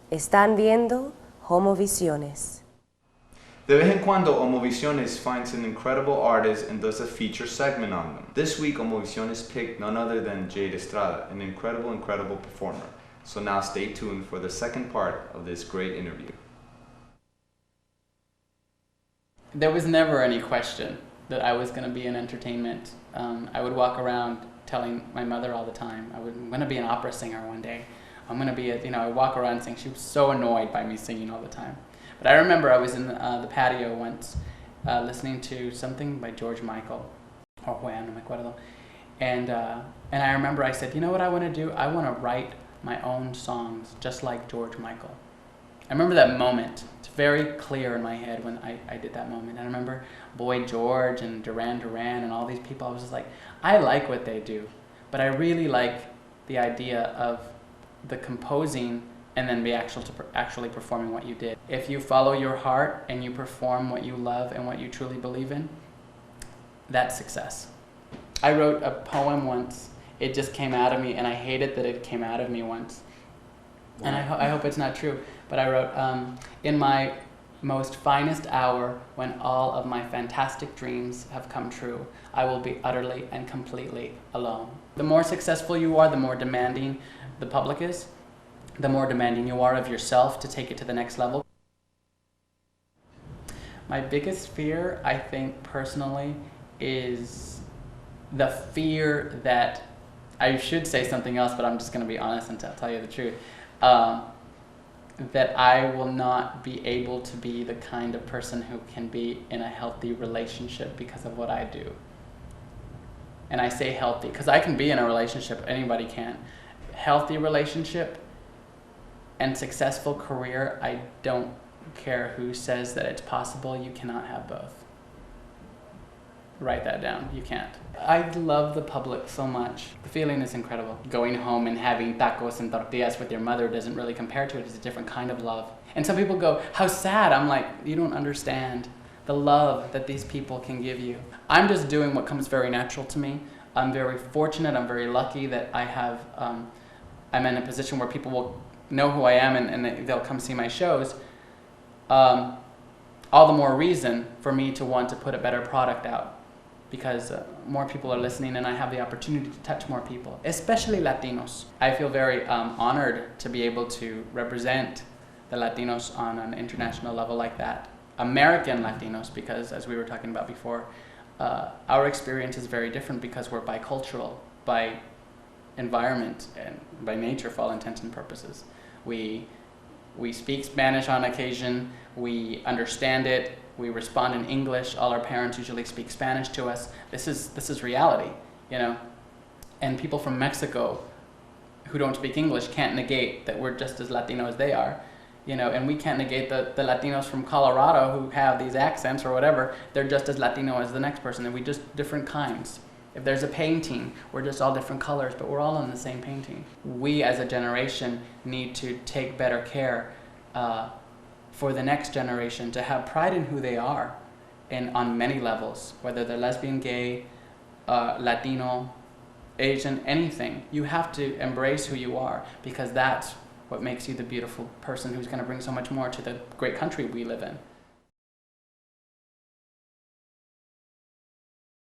Están viendo Homovisiones. De vez en cuando, Homovisiones finds an incredible artist and does a feature segment on them. This week, Homovisiones picked none other than Jade Estrada, an incredible performer. So now stay tuned for the second part of this great interview. There was never any question that I was going to be in entertainment. I would walk around telling my mother all the time, I'm going to be an opera singer one day. I'm going to be I would walk around singing. She was so annoyed by me singing all the time. But I remember I was in the patio once listening to something by George Michael, or Juan, no me acuerdo. And I remember I said, you know what I want to do? I want to write my own songs just like George Michael. I remember that moment. It's very clear in my head when I did that moment. I remember Boy George and Duran Duran and all these people. I was just like, I like what they do, but I really like the idea of the composing and then be actually performing what you did. If you follow your heart and you perform what you love and what you truly believe in, that's success. I wrote a poem once. It just came out of me, and I hated that it came out of me once. And I hope it's not true, but I wrote, in my most finest hour, when all of my fantastic dreams have come true, I will be utterly and completely alone. The more successful you are, the more demanding the public is, the more demanding you are of yourself to take it to the next level. My biggest fear, I think personally, is the fear that, I should say something else, but I'm just going to be honest and tell you the truth, that I will not be able to be the kind of person who can be in a healthy relationship because of what I do. And I say healthy because I can be in a relationship, anybody can. Healthy relationship and successful career, I don't care who says that it's possible, you cannot have both. Write that down, you can't. I love the public so much. The feeling is incredible. Going home and having tacos and tortillas with your mother doesn't really compare to it. It's a different kind of love. And some people go, how sad? I'm like, you don't understand the love that these people can give you. I'm just doing what comes very natural to me. I'm very fortunate, I'm very lucky that I have, I'm in a position where people will know who I am and they'll come see my shows. All the more reason for me to want to put a better product out, because more people are listening and I have the opportunity to touch more people, especially Latinos. I feel very honored to be able to represent the Latinos on an international level like that. American Latinos, because as we were talking about before, our experience is very different because we're bicultural, by environment and by nature for all intents and purposes. We speak Spanish on occasion, we understand it, we respond in English, all our parents usually speak Spanish to us. This is reality, you know? And people from Mexico who don't speak English can't negate that we're just as Latino as they are, you know, and we can't negate the Latinos from Colorado who have these accents or whatever. They're just as Latino as the next person, and we just different kinds. If there's a painting, we're just all different colors, but we're all in the same painting. We as a generation need to take better care for the next generation to have pride in who they are, and on many levels, whether they're lesbian, gay, Latino, Asian, anything. You have to embrace who you are, because that's what makes you the beautiful person who's going to bring so much more to the great country we live in.